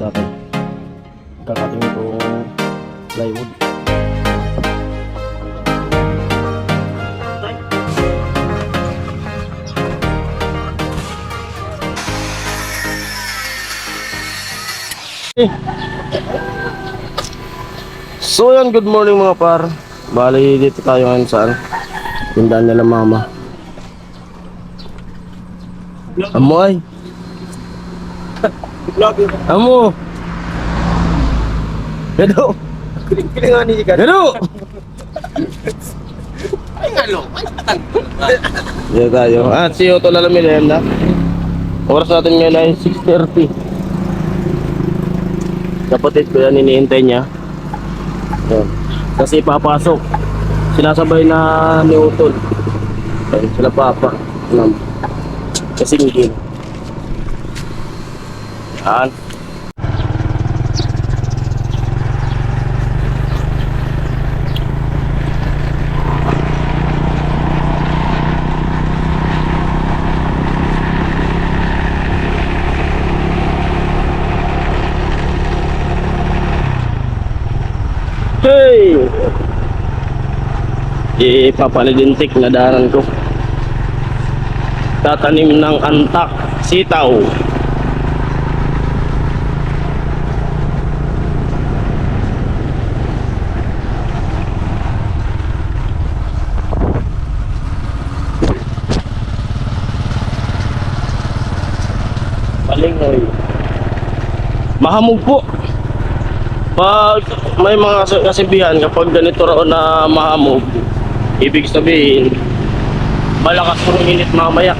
natin. Kakating itong plywood. So yan, good morning mga par. Bali dito tayo ngayon saan? Tindahan nila mama. Amoy. Amo. Gado. Kiling nga ni Ikan. Gado. Ay nga lo. Dito tayo. See you to na merienda. Oras natin ngayon ay 6:30. Kapatid ko yan, iniintay niya. Yan. Kasi papasok. Sinasabay na ni Utol. Yan, sila papa. Kasi hindi. Yan. Hey! Ipapalidintik na daran ko. Tatanim ng antak, sitaw. Palingoy. Mahamog po. Pag may mga kasibihan kapag ganito raw na mahamog, ibig sabihin malakas ng init mamaya.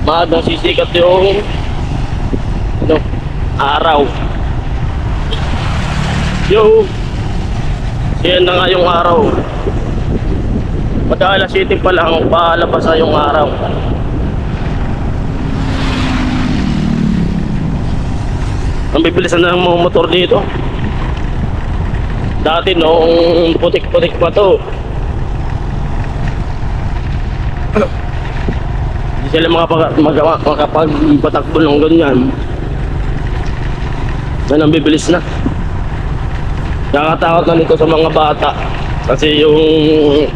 Maagang sisikat yung araw. Yo, yan na nga yung araw. Pag alas 7 pa lang, palabas na yung araw. Ang bibilisan na ng mga motor dito. Dati noong putik-putik pa to, hindi sila makapagpatakbo ng ganyan. Yan ang bibilis na. Nakakatakot na nito sa mga bata. Kasi yung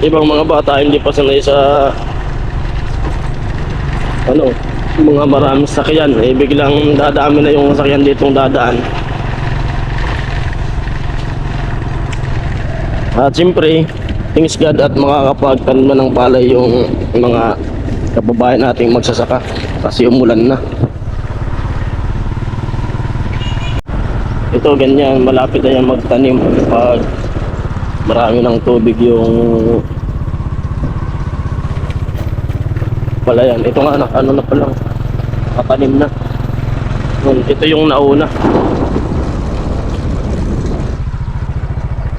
ibang mga bata hindi pa sanay sa mga maraming sakyan. Biglang dadami na yung sakyan ditong dadaan. At siyempre, thanks God at makakapagtanim ng palay yung mga kababayan nating magsasaka kasi umulan na. Ito ganyan, malapit na yan magtanim pag marami ng tubig yung palayan. Ito nga, ano na palang katanim na. Ito yung nauna.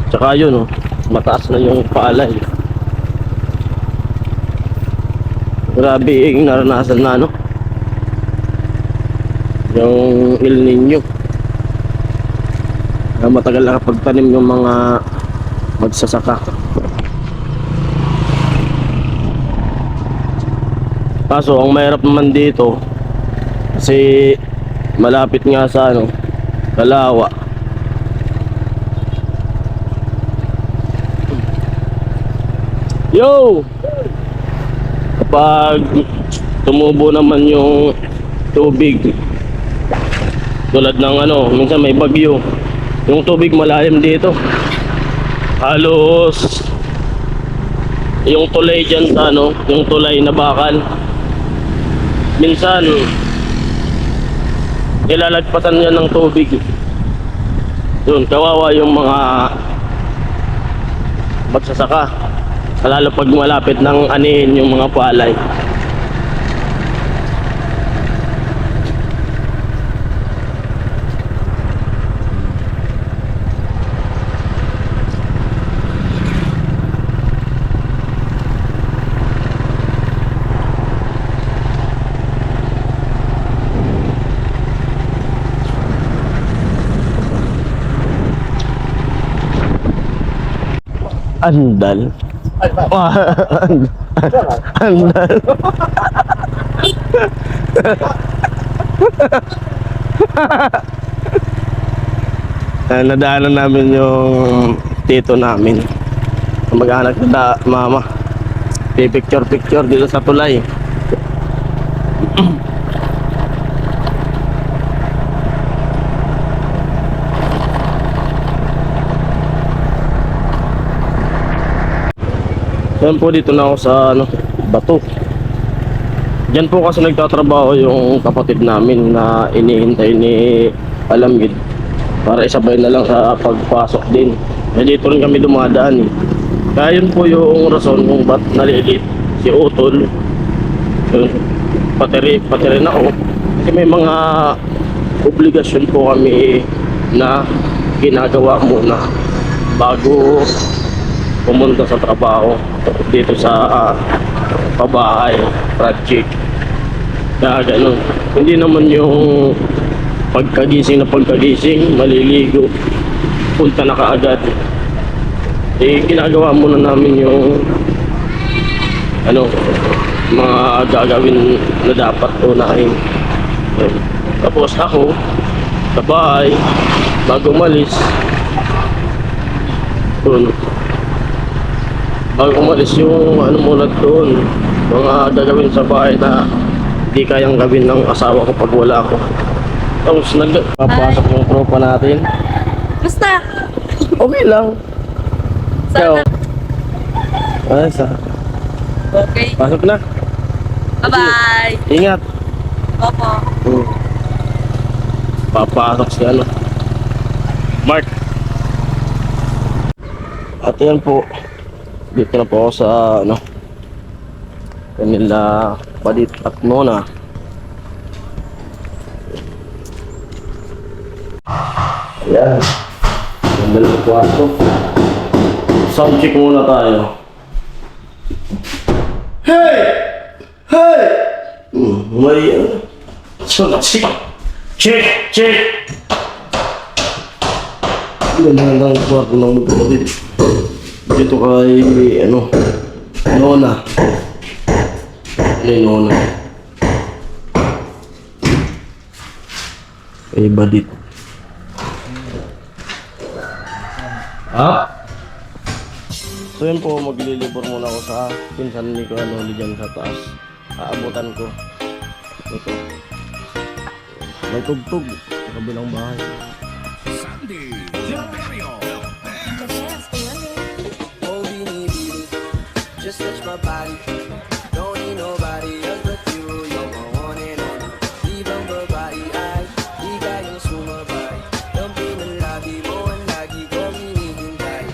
Tsaka yun, mataas na yung palay. Grabe yung naranasan na yung El Nino na matagal na kapagtanim yung mga magsasaka. Kaso ang mahirap naman dito kasi malapit nga sa Kalawa. Yo! Kapag tumubo naman yung tubig, tulad ng minsan may bagyo, yung tubig malalim dito. Halos yung tulay dyan sa yung tulay na bakal, minsan ilalagpasan yan ng tubig. Yun, kawawa yung mga magsasaka. Lalo pag malapit ng anihin yung mga palay. Andal. Andal. Nadaanan namin yung tito namin. Mag-anak na mama. Picture dito sa tulay. Yan po, dito na ako sa Bato. Diyan po kasi nagtatrabaho yung kapatid namin na inihintay ni Alamid para isabay na lang sa pagpasok din. Dito rin kami dumadaan eh. Kaya yun po yung rason kung ba't nalilit si Utol. Pati rin ako. Kasi may mga obligasyon po kami na ginagawa muna bago pumunta sa trabaho dito sa pabahay project. Kaya ganun. Hindi naman yung pagkagising maliligo, punta na kaagad. Ginagawa muna namin yung mga gagawin na dapat unahin. Tapos ako sa bahay bago umalis yung muna doon, mga gagawin sa bahay na di kayang gawin ng asawa ko pag wala ako. Tapos nagpapasok yung tropa natin. Basta. Okay lang. Ikaw? Ay, Okay. pasok na. Bye-bye. Ingat. Opo. Papasok si Mark. At yan po, dito na po ako sa kanila Badit at Nona. Ayan, ganda ng kwarto. Sound check muna tayo. Hey! Hey! May sound check. Check! Ganda ng kwarto ng Badit. Dito kay Nona. Nona. Kay Badit. So yun po, maglilibor muna ako sa pinsan ni ko dyan sa taas. Aabutan ko. Ito. May tugtog sa kabilang bahay. Just touch my body. Don't need nobody else but you. You're my one and only. Ibang babae ay di kayang sumabay. Lampi ng labi mo ang lagi kong hinihintay.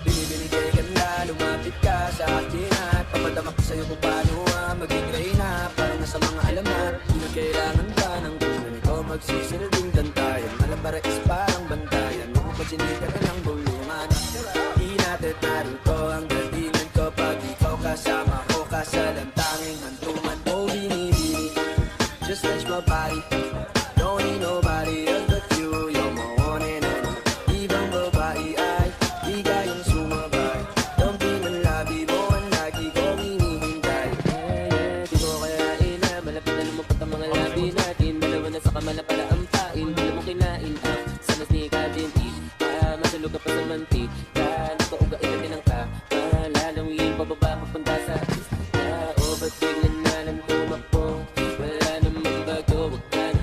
Binibigay ka na, lumapit ka sa akin at papadama ko sa'yo kung paano maging reyna. Parang nasa mga alamat, di na kailangan pa ng gunan ko magsisilbing dantayan. Malabara is parang bantayan. Kung pasinita ka ng bulungan, di natin narito ang gatingan ko pag ikaw kasama ko. Kasalang tanging hantuman mo binibini. Just touch my body. Don't need nobody else but you. You're my one and only. Ibang babae ay di kayang sumabay. Lampi ng labi mo ang lagi kong hinihintay. Di mo kaya malapit na lumapot ang mga labi natin. Dalawa na sa kamala pala ang pain. Dala mo kinain sa mas ni Kadin. Masulog ka pa sa mantik. Napauga ilatin ang ka. Malalawin pababa papunta sa o ba't bigla na lang tumakbo? Wala namang bago, wag ka na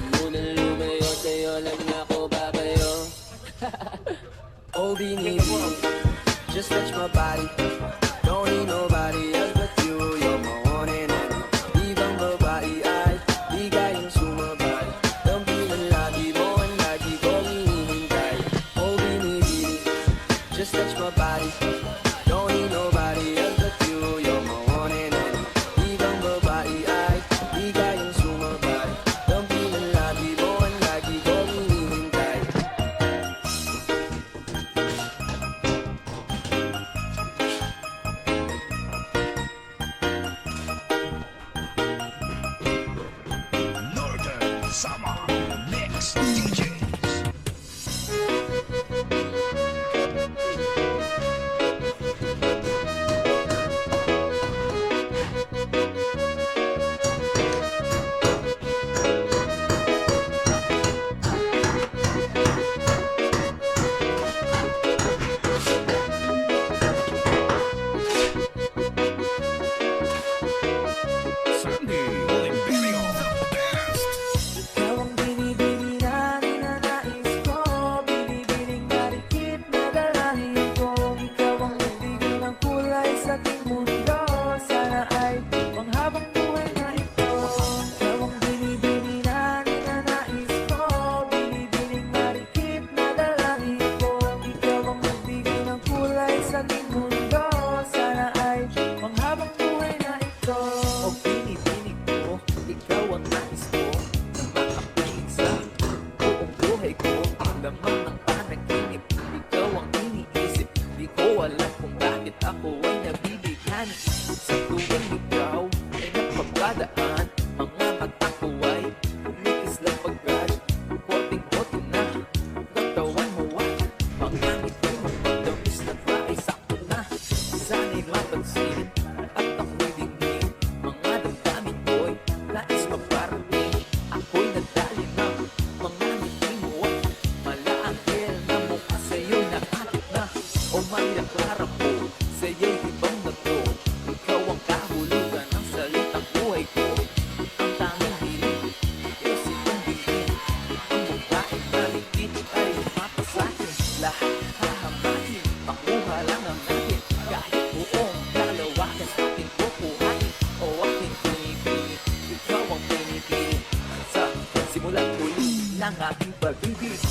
ng aking pag-ibig.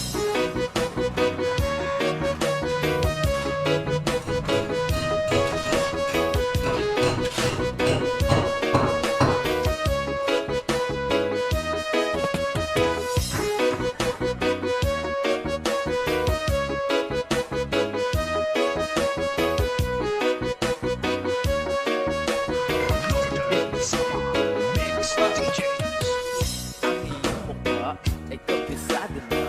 Ang iyong mukha ay kabisado na,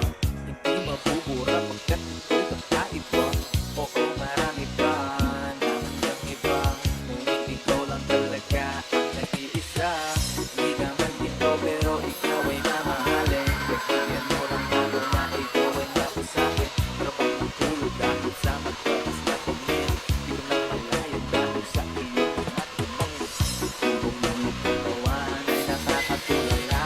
hindi mabubura pagkat ito'y kakaiba. Oo, marami pa naman yung iba, ngunit ikaw lang talaga ang nag-iisa. Di naman ito pero ikaw ay mamahalin, bigyan mo lang ako na ikaw ay naku sa'kin. Para bang matulog dahil sa magpapas na tumingin, di ko na malaya dahil sa iyong tumatumang. Tubong ng magkatawan ay nakakatulala,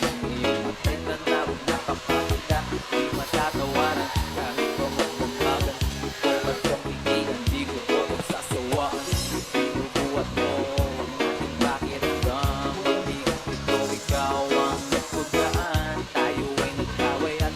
ang iyong matay na naroon nakapaganda, di matatawaran kahit bawang umaga. Ikaw at kamigilan, di ko ito nagsasawaan. Binubuhat mo ang aking pakiramdam, pag-ibig ito ikaw ang nagpugaan. Tayo ay nagkaway at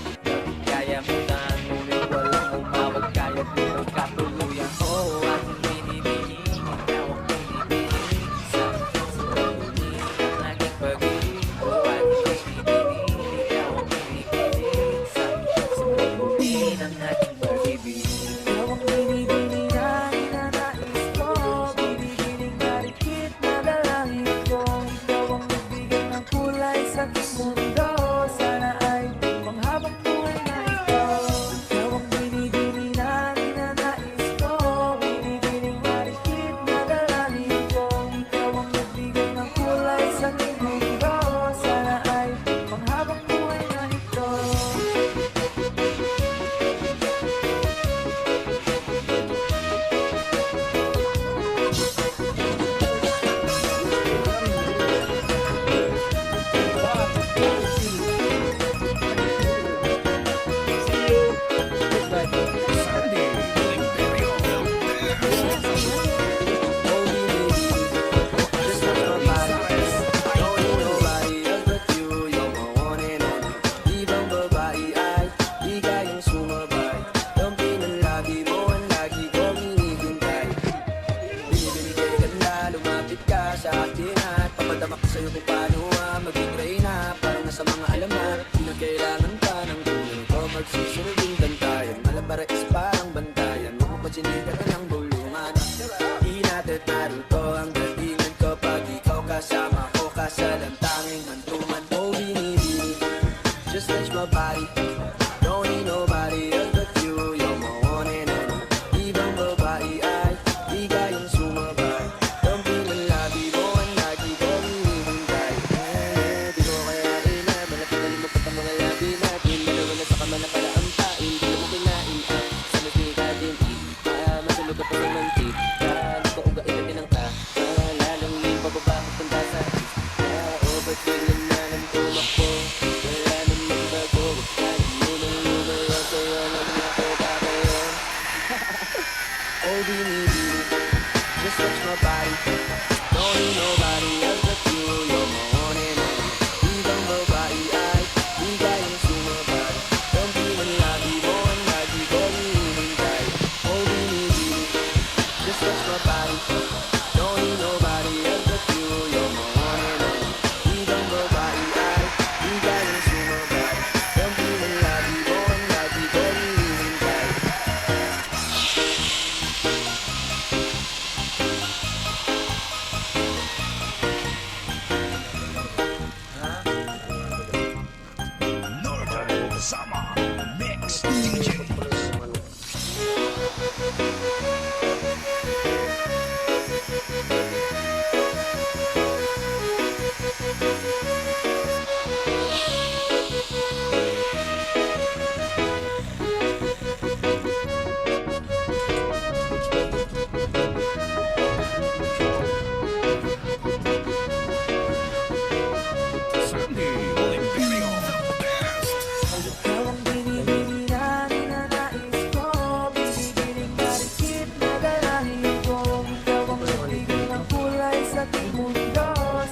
kaya mo na, ngunit walang umawag, kaya mo ng katuluyan. Oh, aking binibining, ikaw ang binibining sa sandalunin ng aking pag-ibig. Oh, aking binibining, ikaw ang binibining sa sandalunin ng aking pag-ibig. Ikaw ang binibining na ninanais ko, binibining na rikit na dalangin ko. Ikaw ang nagbigay ng kulay sa aking mundo, sana ay panghabang buhay na ito. Ikaw ang binibining na ninanais ko, binibining na rikit na dalangin ko. Ikaw ang nagbigay ng kulay sa aking mundo, sana ay panghabang buhay na ito. Sa akin at papadama ko sa'yo kung paano maging reyna. Parang nasa mga alamat, di na kailangan pa ng tulong ko. Magsusunodin bantayan, malabara is parang bantayan. Mapapatsinigan ka ng bulungan. Di natin naruto ang galingan ko pag ikaw kasama ko. Kasalantangin hantuman mo binibini. Just touch my body, don't need nobody else but you. You're my one and only. Ibang babae ay di kayang sumabay. Don't be malabi mo ang lagi ko hinihintay. Di ko kaya inab, malapit na lumapot ang mga labi natin. Dalawa na sa kama na pala ang pain, di mo kinain ang sa masika din. Masulog ka pa sa mantik, di ko uga ilatin ang ka. Lalong yung pababakot ang basa. O ba't biglang na nang tumakbo? Wala namang bago, kahit mo nang lumayo, sa'yo lang ako babayo. Oh, binibini, just touch my body. Don't need nobody else but you. You're my one and only. Ibang babae ay di kayang sumabay. Don't be malabi mo ang lagi ko hinihintay. Oh, binibini, just touch my body. Don't need nobody else but you. You're my one and only. Ibang babae ay di kayang sumabay. Don't be malabi mo ang lagi ko hinihintay. Summer Mix DJs.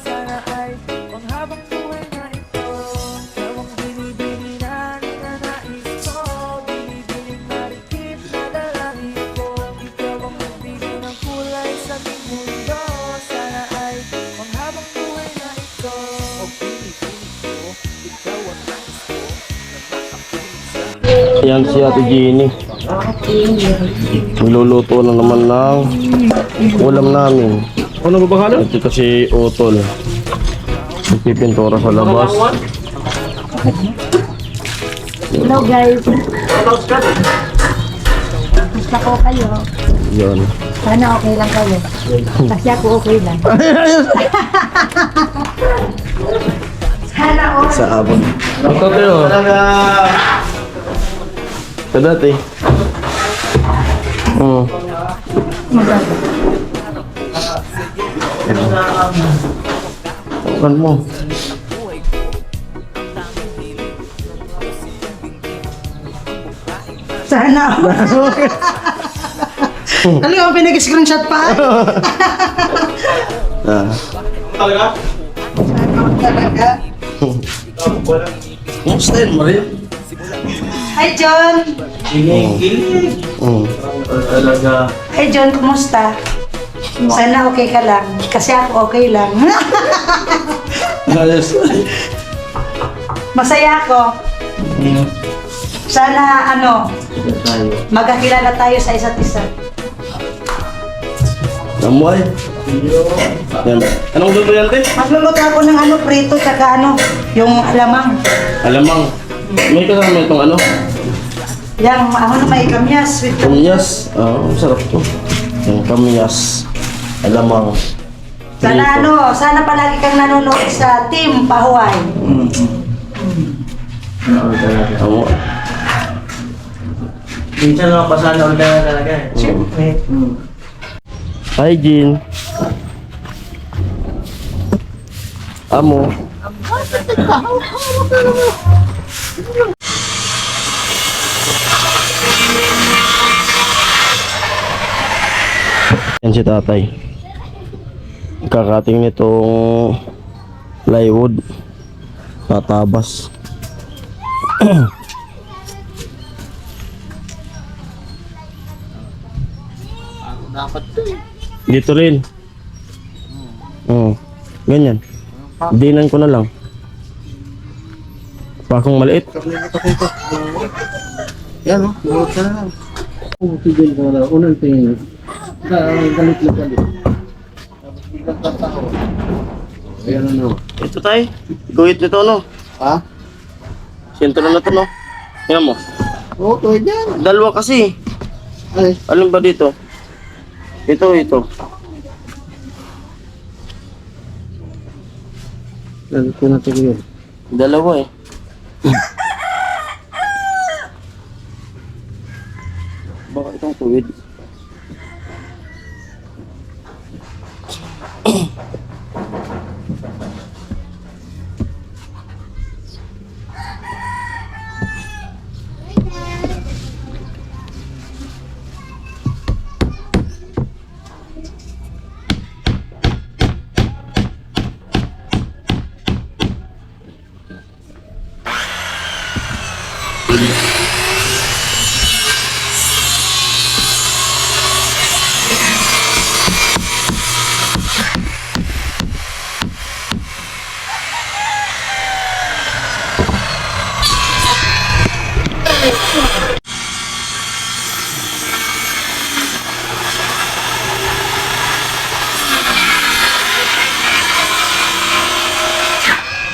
Sana ay panghabang buhay na ito. Ikaw ang binibini na Yan si Ate Jenny. Niluluto na naman ng ulam namin. Ano ba ba Ito kasi utol. Nagpipintura sa labas. Hello guys. Gusto ko kayo. Yan. Sana okay lang kayo. Kasi ako okay lang. Sana okay. Sa abon. Ang tayo. Sa dati. Kan mo. Sana okay. Ano yung pinag-screenshot pa? Ah. Talaga? Talaga. Kumusta yun, Maria? Hi John. Talaga. Hi John, kumusta? Sana okay ka lang. Kasi ako okay lang. Ayos. Masaya ako. Sana magkakilala tayo sa isa't isa. Namuhay. Yan. Anong luto yan, te? Magluluto ako ng prito tsaka yung alamang. Alamang. May kasama itong ano? Yang na may kamyas with Kamyas. Sarap to. Yung kamyas. Alamang. Sana Prito. sana palagi kang nanonood sa Team Pahuay. Amo. Minsan nakapasana ulit na talaga eh. Siyempre. Hi, Jean. Amo. Yan si tatay. Kakating nitong plywood. Tatabas. Dapat to eh. Dito rin. Oo. Ganyan. Dinan ko na lang. Pakong maliit. Yan o, burot ka na lang. Tigil ka na, unang tingin. Galit na galit. Tapos biglang tatao. Ayan ano. Ito tayo. Guhit nito no. Ha? Sentro na to no. Tingnan mo. Oo, to yan. Dalawa kasi. Ay, Alin ba dito? Ito. galit ko na to yun. Dalawa eh. Baka itong tuwid.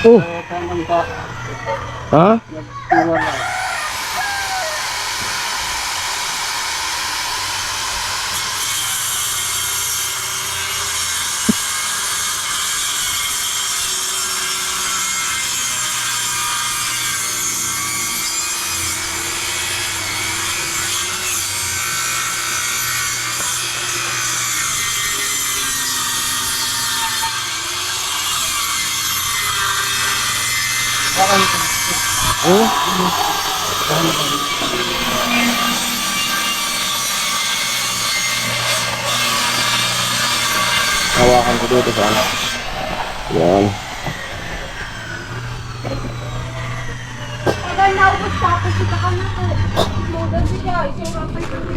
Oh. Ha? Hawakan ko dito sana. Yan.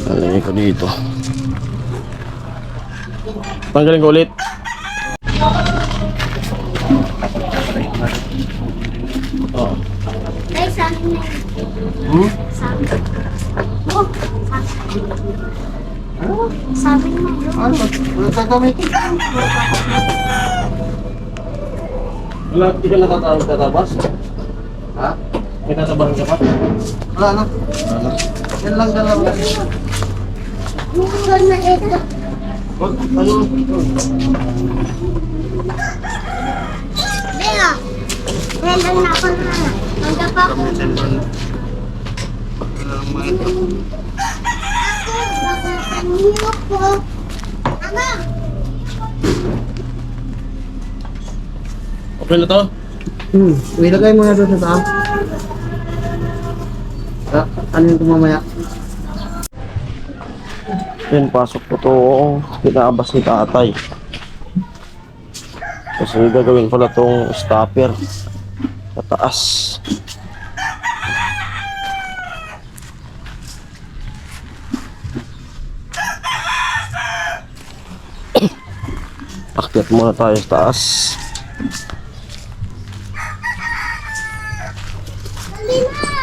Alagay ko dito. Tanggalin ko ulit. Oh. Ano? Wala gagamitin. Wala, hindi ka natatawag tatabas? Ha? May tatabahan ka pa? Wala na. Yan lang dalawa. Wag, ano? Leo, meron na ako na. Hanggang pa ako. Baka kanino po. Ama! Okay na to? Ilagay mo na doon sa taas. Ano yung mamaya? Yan, pasok ko to pinabas ni tatay. Kasi gagawin pala tong stopper sa taas. Akyat muna tayo sa taas. Dali na!